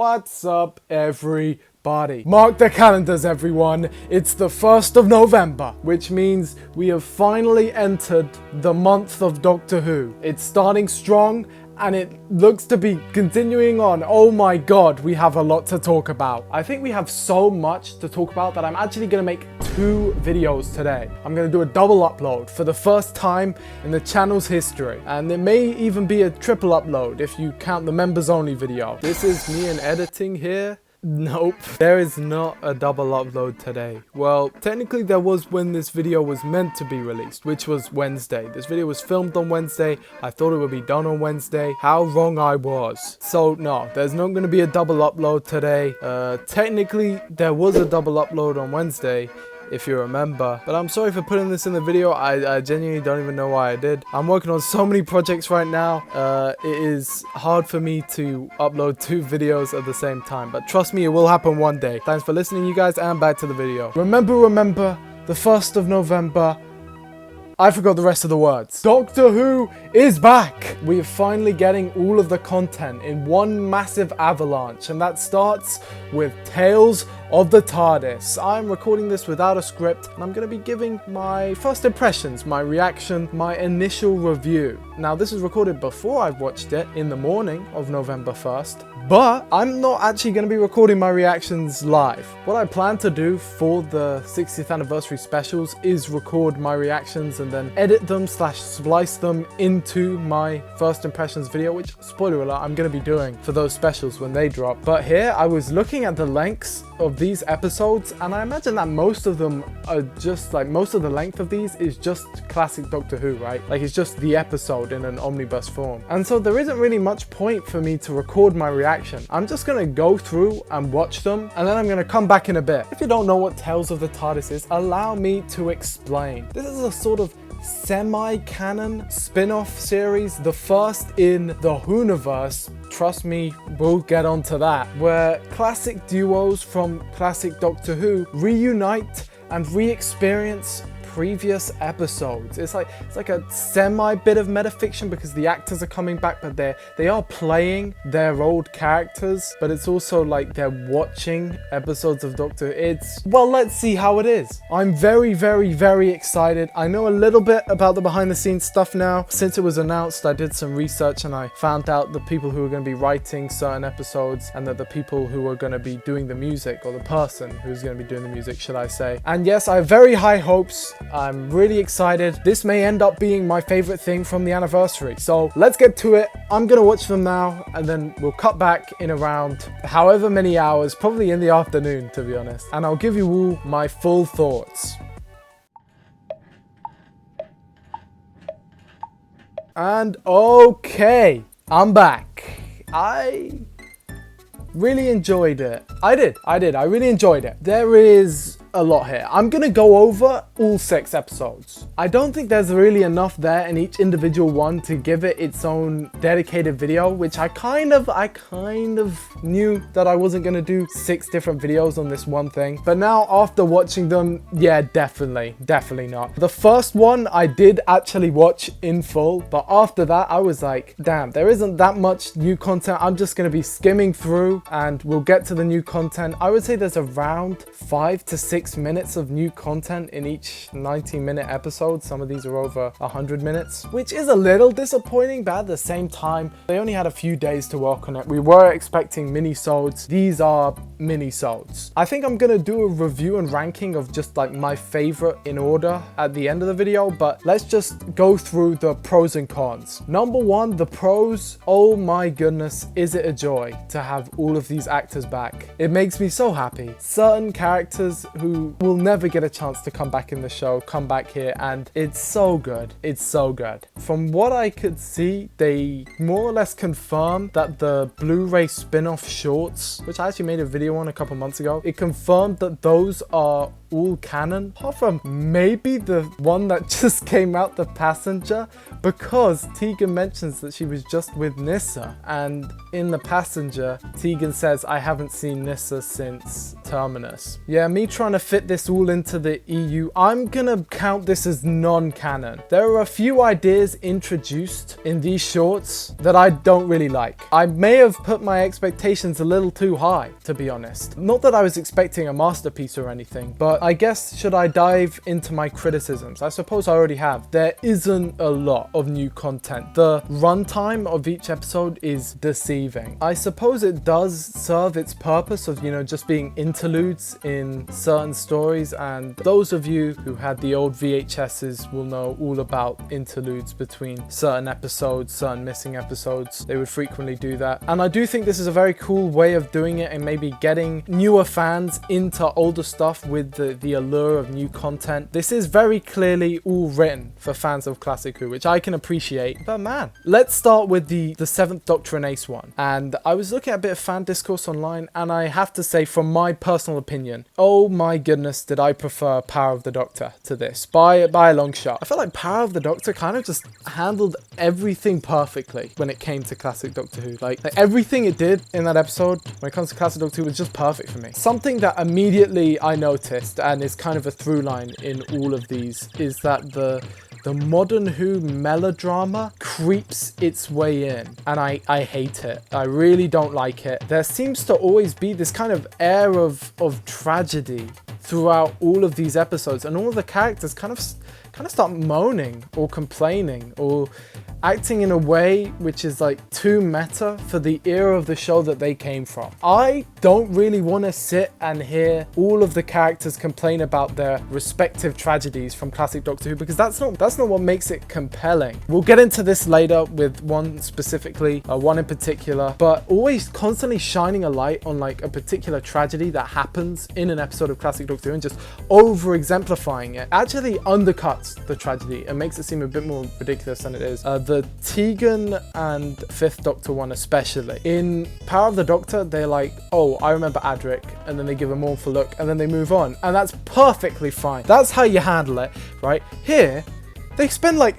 What's up, everybody? Mark the calendars, everyone. It's the 1st of November, which means we have finally entered the month of Doctor Who. It's starting strong, and it looks to be continuing on. Oh my god, we have a lot to talk about. I think we have so much to talk about that I'm actually gonna make 2 videos today. I'm gonna do a double upload for the first time in the channel's history. And it may even be a triple upload if you count the members only video. This is me in editing here. Nope, there is not a double upload today. Well, technically there was when this video was meant to be released, which was Wednesday. This video was filmed on Wednesday. I thought it would be done on Wednesday. How wrong I was. So no, there's not going to be a double upload today. Technically there was a double upload on Wednesday, if you remember, but I'm sorry for putting this in the video. I genuinely don't even know why I did. I'm working on so many projects right now. It is hard for me to upload 2 videos at the same time, but trust me, it will happen one day. Thanks for listening, you guys, and back to the video. Remember, the 1st of November. I forgot the rest of the words. Doctor Who is back! We are finally getting all of the content in one massive avalanche, and that starts with Tales of the TARDIS. I'm recording this without a script, and I'm going to be giving my first impressions, my reaction, my initial review. Now, this is recorded before I've watched it in the morning of November 1st, but I'm not actually going to be recording my reactions live. What I plan to do for the 60th anniversary specials is record my reactions and then edit them / splice them into my first impressions video, which, spoiler alert, I'm going to be doing for those specials when they drop. But here I was looking at the lengths of these episodes, and I imagine that most of them are just like, most of the length of these is just classic Doctor Who, right? Like, it's just the episode in an omnibus form. And so there isn't really much point for me to record my reaction. I'm just gonna go through and watch them, and then I'm gonna come back in a bit. If you don't know what Tales of the TARDIS is, allow me to explain. This is a sort of semi-canon spin-off series, the first in the Whoniverse. Trust me, we'll get onto that, where classic duos from classic Doctor Who reunite and re-experience previous episodes. It's like a semi bit of metafiction because the actors are coming back, but they are playing their old characters, but it's also like they're watching episodes of Doctor Who. It's, well, let's see how it is. I'm very excited. I know a little bit about the behind the scenes stuff now. Since it was announced, I did some research and I found out the people who are going to be writing certain episodes, and that the people who are going to be doing the music, or the person who's going to be doing the music, should I say. And yes, I have very high hopes. I'm really excited. This may end up being my favorite thing from the anniversary. So let's get to it. I'm gonna watch them now, and then we'll cut back in around however many hours, probably in the afternoon, to be honest. And I'll give you all my full thoughts. And okay, I'm back. I really enjoyed it. I did. I really enjoyed it. There is a lot here. I'm gonna go over all 6 episodes. I don't think there's really enough there in each individual one to give it its own dedicated video, which I kind of knew that I wasn't gonna do 6 different videos on this one thing. But now, after watching them, yeah, definitely not. The first one I did actually watch in full, but after that I was like, damn, there isn't that much new content. I'm just gonna be skimming through and we'll get to the new content. I would say there's around 5 to 6 minutes of new content in each 90-minute episode. Some of these are over 100 minutes, which is a little disappointing, but at the same time, they only had a few days to work on it. We were expecting mini-sodes. These are mini-sodes. I think I'm gonna do a review and ranking of just like my favorite in order at the end of the video, but let's just go through the pros and cons. Number 1, the pros. Oh my goodness, is it a joy to have all of these actors back. It makes me so happy. Certain characters who will never get a chance to come back in the show come back here, and it's so good. It's so good. From what I could see, they more or less confirmed that the Blu-ray spin-off shorts, which I actually made a video on a couple months ago, it confirmed that those are all canon, apart from maybe the one that just came out, the passenger, because Tegan mentions that she was just with Nyssa, and in the passenger, Tegan says, I haven't seen Nyssa since terminus. Yeah, me trying to fit this all into the EU, I'm gonna count this as non-canon. There are a few ideas introduced in these shorts that I don't really like. I may have put my expectations a little too high, to be honest. Not that I was expecting a masterpiece or anything, but I guess should I dive into my criticisms? I suppose I already have. There isn't a lot of new content. The runtime of each episode is deceiving. I suppose it does serve its purpose of, you know, just being interludes in certain stories, and those of you who had the old VHSs will know all about interludes between certain episodes, certain missing episodes. They would frequently do that. And I do think this is a very cool way of doing it and maybe getting newer fans into older stuff with the allure of new content. This is very clearly all written for fans of Classic Who, which I can appreciate. But man, let's start with the 7th Doctor and Ace one. And I was looking at a bit of fan discourse online, and I have to say, from my personal opinion, oh my goodness, did I prefer Power of the Doctor to this by a long shot. I felt like Power of the Doctor kind of just handled everything perfectly when it came to Classic Doctor Who. Like everything it did in that episode when it comes to Classic Doctor Who was just perfect for me. Something that immediately I noticed, and is kind of a through line in all of these, is that the modern Who melodrama creeps its way in, and I hate it. I really don't like it. There seems to always be this kind of air of tragedy throughout all of these episodes, and all of the characters kind of start moaning or complaining or acting in a way which is like too meta for the era of the show that they came from. I don't really want to sit and hear all of the characters complain about their respective tragedies from Classic Doctor Who, because that's not what makes it compelling. We'll get into this later with one specifically, one in particular, but always constantly shining a light on like a particular tragedy that happens in an episode of Classic Doctor Who and just over exemplifying it actually undercuts the tragedy and makes it seem a bit more ridiculous than it is. The Tegan and 5th Doctor one especially. In Power of the Doctor, they're like, oh, I remember Adric, and then they give a mournful look, and then they move on, and that's perfectly fine. That's how you handle it, right? Here, they spend like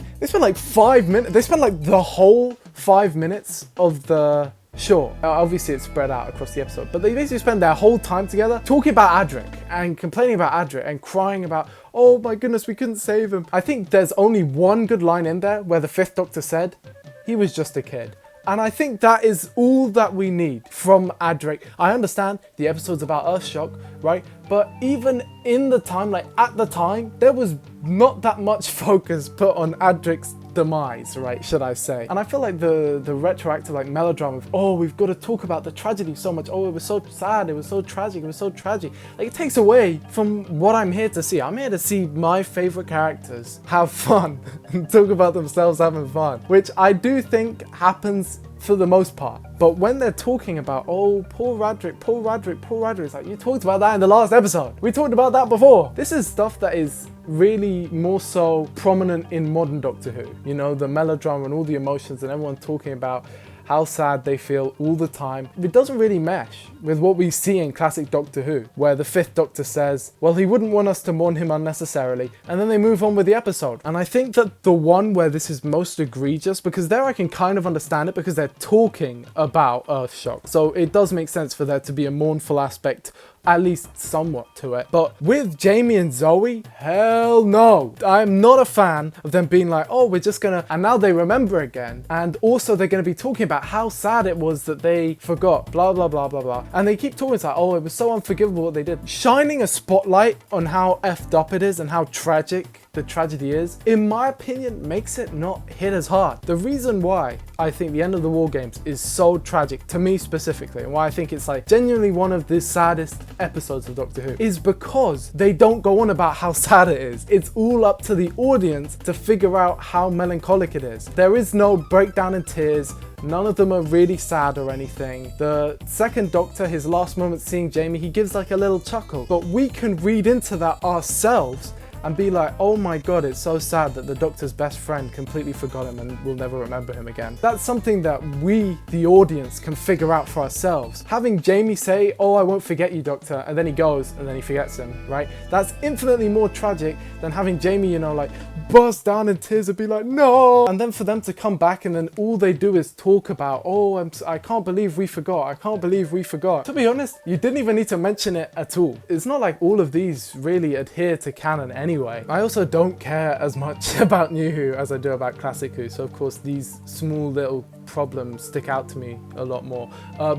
5 minutes, they spend like the whole 5 minutes of the... Sure, obviously it's spread out across the episode, but they basically spend their whole time together talking about Adric and complaining about Adric and crying about, oh my goodness, we couldn't save him. I think there's only one good line in there where the 5th Doctor said, he was just a kid. And I think that is all that we need from Adric. I understand the episode's about Earthshock, right? But even in the time, like at the time, there was not that much focus put on Adric's demise, right, should I say. And I feel like the retroactive like melodrama of, oh, we've got to talk about the tragedy so much, oh, it was so sad, it was so tragic, it was so tragic. Like, it takes away from what I'm here to see. I'm here to see my favorite characters have fun and talk about themselves having fun, which I do think happens for the most part. But when they're talking about, oh, poor Radric, poor Radric, poor Radric, it's like, you talked about that in the last episode. We talked about that before. This is stuff that is really more so prominent in modern Doctor Who. You know, the melodrama and all the emotions and everyone talking about how sad they feel all the time. It doesn't really mesh with what we see in classic Doctor Who, where the 5th Doctor says, well, he wouldn't want us to mourn him unnecessarily, and then they move on with the episode. And I think that the one where this is most egregious, because there I can kind of understand it because they're talking about Earthshock, so it does make sense for there to be a mournful aspect, at least somewhat, to it. But with Jamie and Zoe, hell no. I'm not a fan of them being like, oh, we're just gonna, and now they remember again. And also they're gonna be talking about how sad it was that they forgot, blah, blah, blah, blah, blah. And they keep talking about, oh, it was so unforgivable what they did. Shining a spotlight on how effed up it is and how tragic the tragedy is, in my opinion, makes it not hit as hard. The reason why I think the end of the War Games is so tragic, to me specifically, and why I think it's like genuinely one of the saddest episodes of Doctor Who, is because they don't go on about how sad it is. It's all up to the audience to figure out how melancholic it is. There is no breakdown in tears. None of them are really sad or anything. The 2nd Doctor, his last moment seeing Jamie, he gives like a little chuckle, but we can read into that ourselves and be like, oh my god, it's so sad that the Doctor's best friend completely forgot him and will never remember him again. That's something that we, the audience, can figure out for ourselves. Having Jamie say, oh, I won't forget you, Doctor, and then he goes and then he forgets him, right? That's infinitely more tragic than having Jamie, you know, like burst down in tears and be like, no, and then for them to come back and then all they do is talk about, oh, I can't believe we forgot, I can't believe we forgot. To be honest, you didn't even need to mention it at all. It's not like all of these really adhere to canon anyway. I also don't care as much about New Who as I do about Classic Who, so of course these small little problems stick out to me a lot more.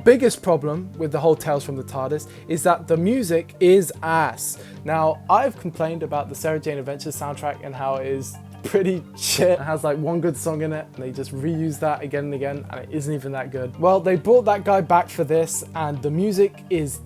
Biggest problem with the whole Tales from the TARDIS is that the music is ass. Now, I've complained about the Sarah Jane Adventures soundtrack and how it is pretty shit. It has like one good song in it and they just reuse that again and again and it isn't even that good. Well, they brought that guy back for this and the music is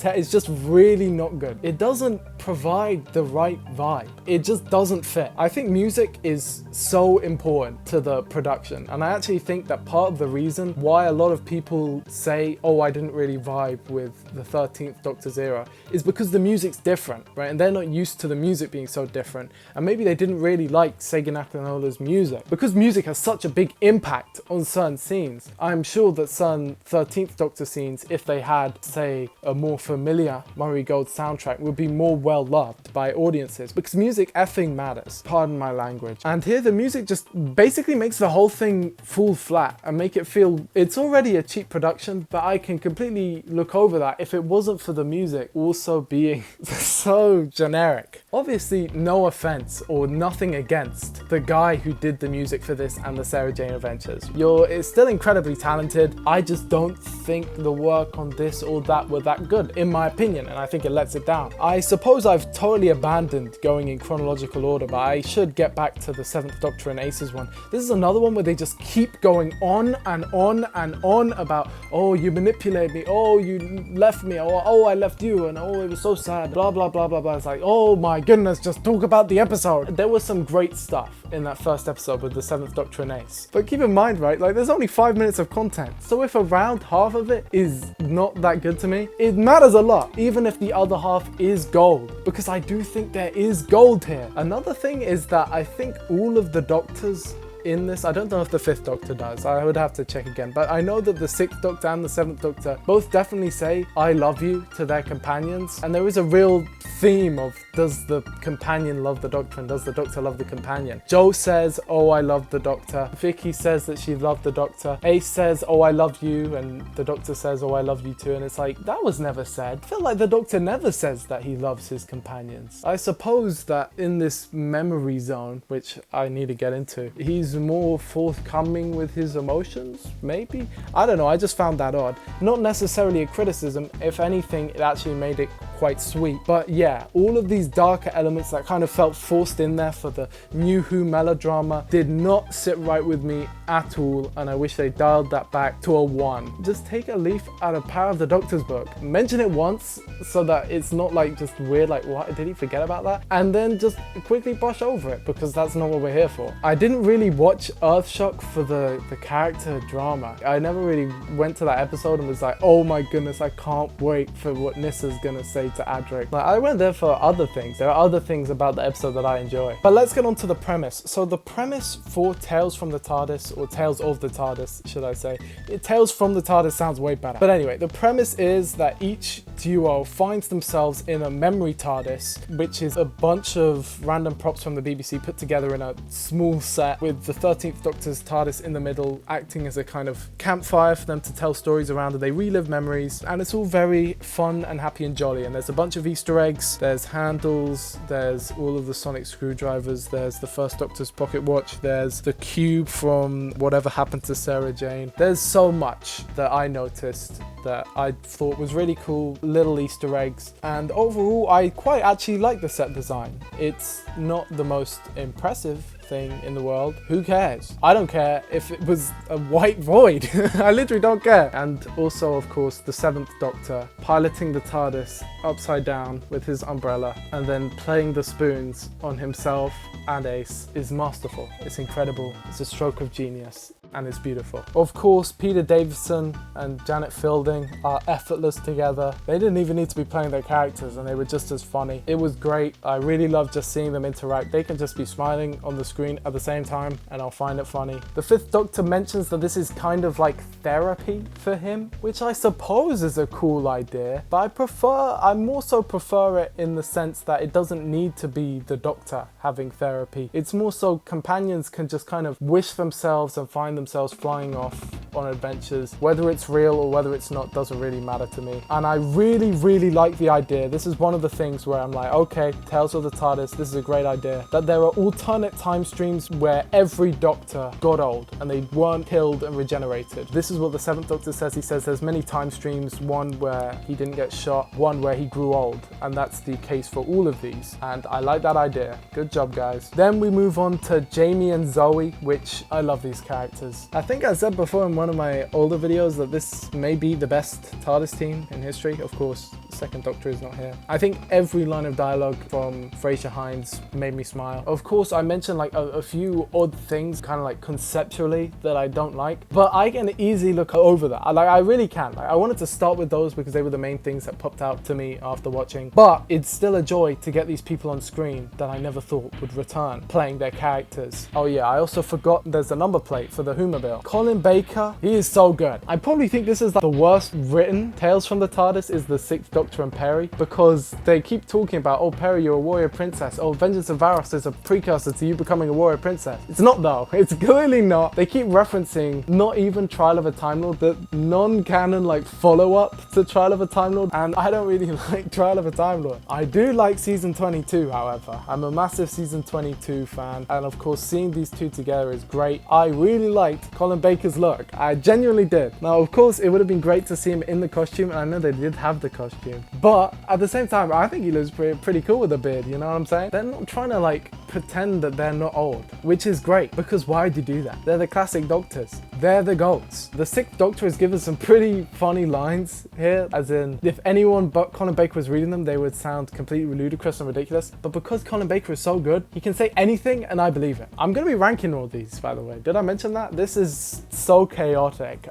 just really not good. It doesn't provide the right vibe. It just doesn't fit. I think music is so important to the production, and I actually think that part of the reason why a lot of people say, oh, I didn't really vibe with the 13th Doctor's era is because the music's different, right? And they're not used to the music being so different, and maybe they didn't really like Sega Nakanola's music. Because music has such a big impact on certain scenes, I'm sure that certain 13th Doctor scenes, if they had, say, a more familiar Murray Gold soundtrack, would be more well loved by audiences, because music effing matters, pardon my language. And here the music just basically makes the whole thing fall flat and make it feel it's already a cheap production, but I can completely look over that if it wasn't for the music also being so generic. Obviously, no offense or nothing against the guy who did the music for this and the Sarah Jane Adventures. It's still incredibly talented. I just don't think the work on this or that were that good, in my opinion, and I think it lets it down. I suppose I've totally abandoned going in chronological order, but I should get back to the 7th Doctor and Aces one. This is another one where they just keep going on and on and on about, oh, you manipulated me, oh, you left me, oh, I left you, and oh, it was so sad, blah, blah, blah, blah, blah. It's like, oh my goodness, just talk about the episode. There was some great stuff in that first episode with the 7th Doctor and Ace. But keep in mind, right, like there's only 5 minutes of content. So if around half of it is not that good to me, it matters a lot, even if the other half is gold, because I do think there is gold here. Another thing is that I think all of the Doctors in this, I don't know if the 5th Doctor does, I would have to check again, but I know that the 6th Doctor and the 7th Doctor both definitely say I love you to their companions, and there is a real theme of, does the companion love the Doctor and does the Doctor love the companion? Jo says, oh, I love the Doctor. Vicky says that she loved the Doctor. Ace says, oh, I love you, and the Doctor says, oh, I love you too, and it's like, that was never said. I feel like the Doctor never says that he loves his companions. I suppose that in this memory zone, which I need to get into, he's more forthcoming with his emotions, maybe? I don't know, I just found that odd. Not necessarily a criticism, if anything, it actually made it quite sweet. But yeah, all of these darker elements that kind of felt forced in there for the New Who melodrama did not sit right with me at all, and I wish they dialed that back to a 1. Just take a leaf out of Power of the Doctor's book, mention it once so that it's not like just weird, like what, did he forget about that? And then just quickly brush over it, because that's not what we're here for. I didn't really watch Earthshock for the character drama. I never really went to that episode and was like, oh my goodness, I can't wait for what Nissa's gonna say to Adric. Like, I went there for other things. There are other things about the episode that I enjoy. But let's get on to the premise. So the premise for Tales from the TARDIS, or Tales of the TARDIS, should I say. Tales from the TARDIS sounds way better. But anyway, the premise is that each duo finds themselves in a memory TARDIS, which is a bunch of random props from the BBC put together in a small set with the 13th Doctor's TARDIS in the middle, acting as a kind of campfire for them to tell stories around, and they relive memories, and it's all very fun and happy and jolly. And there's a bunch of Easter eggs, there's handles, there's all of the sonic screwdrivers, there's the first Doctor's pocket watch, there's the cube from Whatever Happened to Sarah Jane. There's so much that I noticed that I thought was really cool, little Easter eggs, and overall I quite actually like the set design. It's not the most impressive thing in the world. Who cares? I don't care if it was a white void. I literally don't care. And also, of course, the 7th Doctor piloting the TARDIS upside down with his umbrella and then playing the spoons on himself and Ace is masterful. It's incredible. It's a stroke of genius. and it's beautiful. Of course, Peter Davison and Janet Fielding are effortless together. They didn't even need to be playing their characters and they were just as funny. It was great. I really love just seeing them interact. They can just be smiling on the screen at the same time and I'll find it funny. The Fifth Doctor mentions that this is kind of like therapy for him, which I suppose is a cool idea, but I more so prefer it in the sense that it doesn't need to be the Doctor having therapy. It's more so companions can just kind of wish themselves and find themselves flying off on adventures. Whether it's real or whether it's not doesn't really matter to me. And I really like the idea. This is one of the things where I'm like, okay, Tales of the TARDIS, this is a great idea. That there are alternate time streams where every Doctor got old and they weren't killed and regenerated. This is what the Seventh Doctor says. He says there's many time streams, one where he didn't get shot, one where he grew old, and that's the case for all of these. And I like that idea. Good job, guys. Then we move on to Jamie and Zoe, which I love these characters. I think I said before in one of my older videos that this may be the best TARDIS team in history. Of course, the Second Doctor is not here. I think every line of dialogue from Fraser Hines made me smile. Of course, I mentioned like a few odd things, kind of like conceptually, that I don't like, but I can easily look over that. I really can. Like, I wanted to start with those because they were the main things that popped out to me after watching, but it's still a joy to get these people on screen that I never thought would return, playing their characters. Oh yeah, I also forgot there's a number plate for the Whomobile. Colin Baker, he is so good. I probably think this is like the worst written Tales from the TARDIS is the Sixth Doctor and Perry, because they keep talking about, oh Perry, you're a warrior princess. Oh, Vengeance of Varos is a precursor to you becoming a warrior princess. It's not though. It's clearly not. They keep referencing not even Trial of a Time Lord, the non-canon like follow-up to Trial of a Time Lord, and I don't really like Trial of a Time Lord. I do like season 22, however. I'm a massive season 22 fan, and of course seeing these two together is great. I really liked Colin Baker's look. I genuinely did. Now, of course, it would have been great to see him in the costume, and I know they did have the costume, but at the same time, I think he looks pretty cool with a beard, you know what I'm saying? They're not trying to like pretend that they're not old, which is great, because why would you do that? They're the classic Doctors. They're the GOATs. The Sixth Doctor has given some pretty funny lines here, as in, if anyone but Colin Baker was reading them, they would sound completely ludicrous and ridiculous, but because Colin Baker is so good, he can say anything and I believe it. I'm going to be ranking all these, by the way. Did I mention that? This is so chaotic.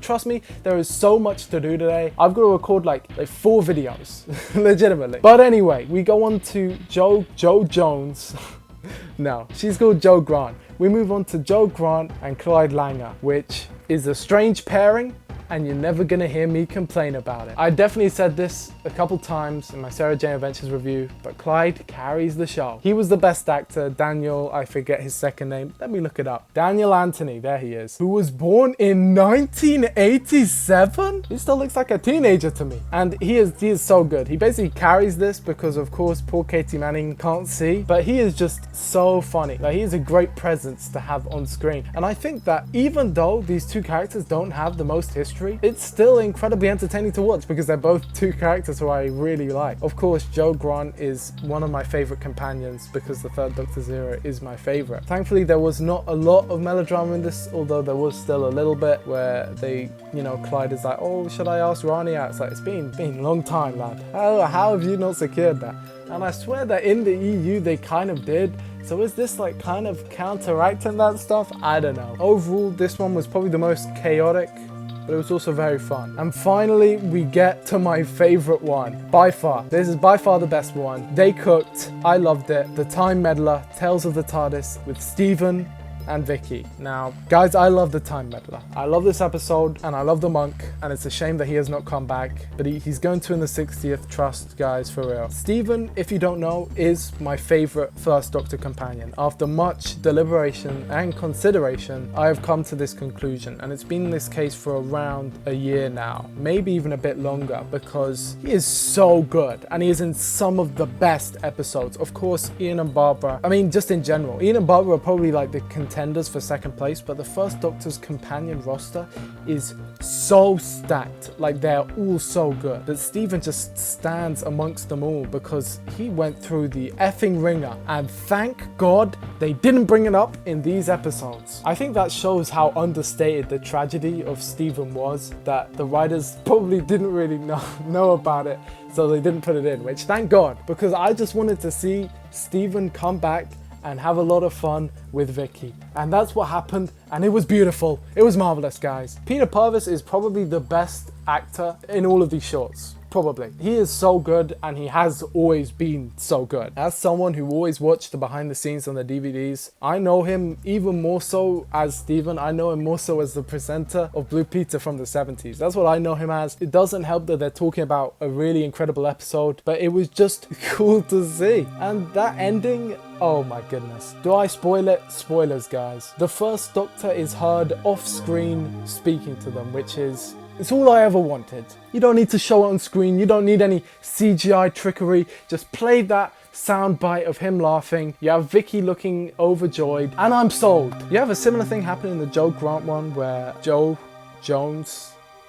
Trust me, there is so much to do today. I've got to record like 4 videos, legitimately. But anyway, we go on to Jo Jones. No, she's called Jo Grant. We move on to Jo Grant and Clyde Langer, which is a strange pairing, and you're never gonna hear me complain about it. I definitely said this a couple times in my Sarah Jane Adventures review, but Clyde carries the show. He was the best actor. Daniel, I forget his second name. Let me look it up. Daniel Anthony, there he is, who was born in 1987? He still looks like a teenager to me. And he is so good. He basically carries this because, of course, poor Katie Manning can't see, but he is just so funny. Like, he is a great presence to have on screen. And I think that even though these two characters don't have the most history, it's still incredibly entertaining to watch because they're both two characters who I really like. Of course, Jo Grant is one of my favorite companions because the Third Doctor's era is my favorite. Thankfully, there was not a lot of melodrama in this, although there was still a little bit where they, you know, Clyde is like, oh, should I ask Rani out? It's like, it's been a long time, lad. How have you not secured that? And I swear that in the EU, they kind of did. So is this like kind of counteracting that stuff? I don't know. Overall, this one was probably the most chaotic, but it was also very fun. And finally, we get to my favorite one, by far. This is by far the best one. They Cooked, I loved it. The Time Meddler, Tales of the TARDIS with Stephen and Vicky. Now, guys, I love the Time Meddler. I love this episode, and I love the monk, and it's a shame that he has not come back, but he's going to in the 60th, trust, guys, for real. Stephen, if you don't know, is my favorite First Doctor companion. After much deliberation and consideration, I have come to this conclusion, and it's been this case for around a year now, maybe even a bit longer, because he is so good, and he is in some of the best episodes. Of course, Ian and Barbara, I mean, just in general, Ian and Barbara are probably like the contenders for second place, but the First Doctor's companion roster is so stacked. Like, they're all so good that Stephen just stands amongst them all because he went through the effing ringer, and thank God they didn't bring it up in these episodes. I think that shows how understated the tragedy of Stephen was, that the writers probably didn't really know about it, so they didn't put it in, which thank God, because I just wanted to see Stephen come back and have a lot of fun with Vicky. And that's what happened, and it was beautiful. It was marvelous, guys. Peter Purves is probably the best actor in all of these shorts. Probably. He is so good, and he has always been so good. As someone who always watched the behind the scenes on the DVDs, I know him even more so as Steven. I know him more so as the presenter of Blue Peter from the 70s. That's what I know him as. It doesn't help that they're talking about a really incredible episode, but it was just cool to see. And that ending, oh my goodness. Do I spoil it? Spoilers, guys. The first Doctor is heard off screen speaking to them, which is... it's all I ever wanted. You don't need to show it on screen. You don't need any CGI trickery. Just play that soundbite of him laughing. You have Vicky looking overjoyed, and I'm sold. You have a similar thing happen in the Joe Grant one where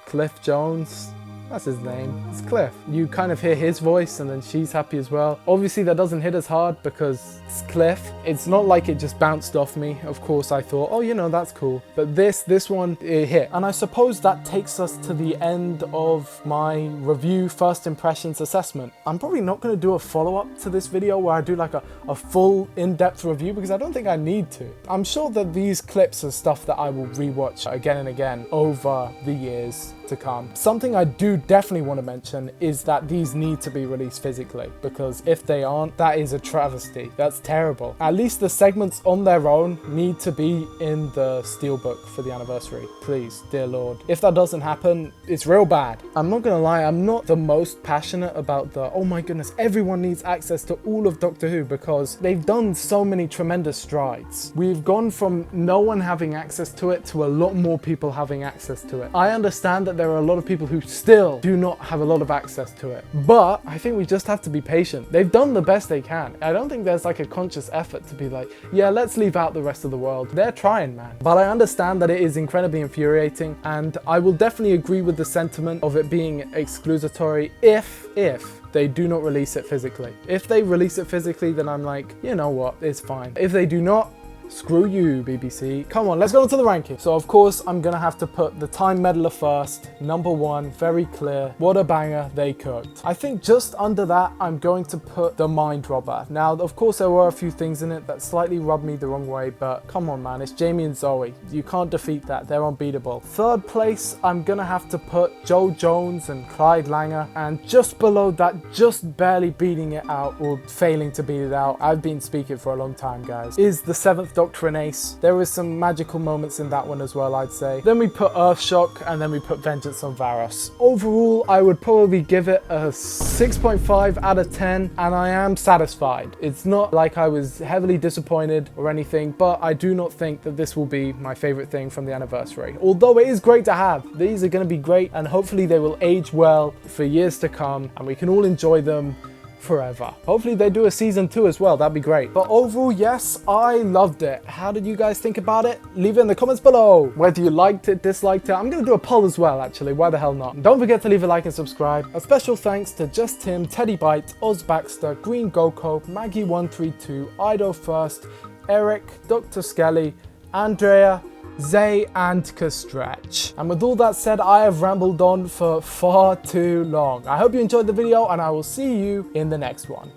Cliff Jones, that's his name, it's Cliff. You kind of hear his voice and then she's happy as well. Obviously that doesn't hit as hard because it's Cliff. It's not like it just bounced off me. Of course I thought, oh, you know, that's cool. But this one, it hit. And I suppose that takes us to the end of my review first impressions assessment. I'm probably not going to do a follow-up to this video where I do like a full in-depth review because I don't think I need to. I'm sure that these clips are stuff that I will rewatch again and again over the years to come. Something I do definitely want to mention is that these need to be released physically, because if they aren't, that is a travesty. That's terrible. At least the segments on their own need to be in the steelbook for the anniversary. Please, dear Lord. If that doesn't happen, it's real bad. I'm not gonna lie, I'm not the most passionate about the, oh my goodness, everyone needs access to all of Doctor Who, because they've done so many tremendous strides. We've gone from no one having access to it to a lot more people having access to it. I understand that there are a lot of people who still do not have a lot of access to it, but I think we just have to be patient. They've done the best they can. I don't think there's like a conscious effort to be like, yeah, let's leave out the rest of the world. They're trying, man. But I understand that it is incredibly infuriating, and I will definitely agree with the sentiment of it being exclusatory if they do not release it physically. If they release it physically, then I'm like, you know what, it's fine. If they do not, screw you, BBC. Come on, let's go on to the ranking. So of course, I'm gonna have to put the Time Meddler first. Number one, very clear. What a banger they cooked. I think just under that, I'm going to put the Mind Robber. Now, of course, there were a few things in it that slightly rubbed me the wrong way, but come on, man, it's Jamie and Zoe. You can't defeat that. They're unbeatable. Third place, I'm gonna have to put Joe Jones and Clyde Langer, and just below that, just barely beating it out or failing to beat it out, I've been speaking for a long time, guys, is the Seventh Doctor and Ace. There was some magical moments in that one as well, I'd say. Then we put Earthshock, and then we put Vengeance on Varos. Overall, I would probably give it a 6.5 out of 10, and I am satisfied. It's not like I was heavily disappointed or anything, but I do not think that this will be my favorite thing from the anniversary. Although it is great to have. These are going to be great, and hopefully they will age well for years to come, and we can all enjoy them forever. Hopefully they do a season 2 as well. That'd be great. But overall, yes, I loved it. How did you guys think about it? Leave it in the comments below. Whether you liked it, disliked it. I'm gonna do a poll as well, actually. Why the hell not? Don't forget to leave a like and subscribe. A special thanks to Just Tim, Teddy Bite, Oz Baxter, Green Goko, Maggie132, Ido First, Eric, Dr. Skelly, Andrea, Zay, and Kastretch. And with all that said, I have rambled on for far too long. I hope you enjoyed the video, and I will see you in the next one.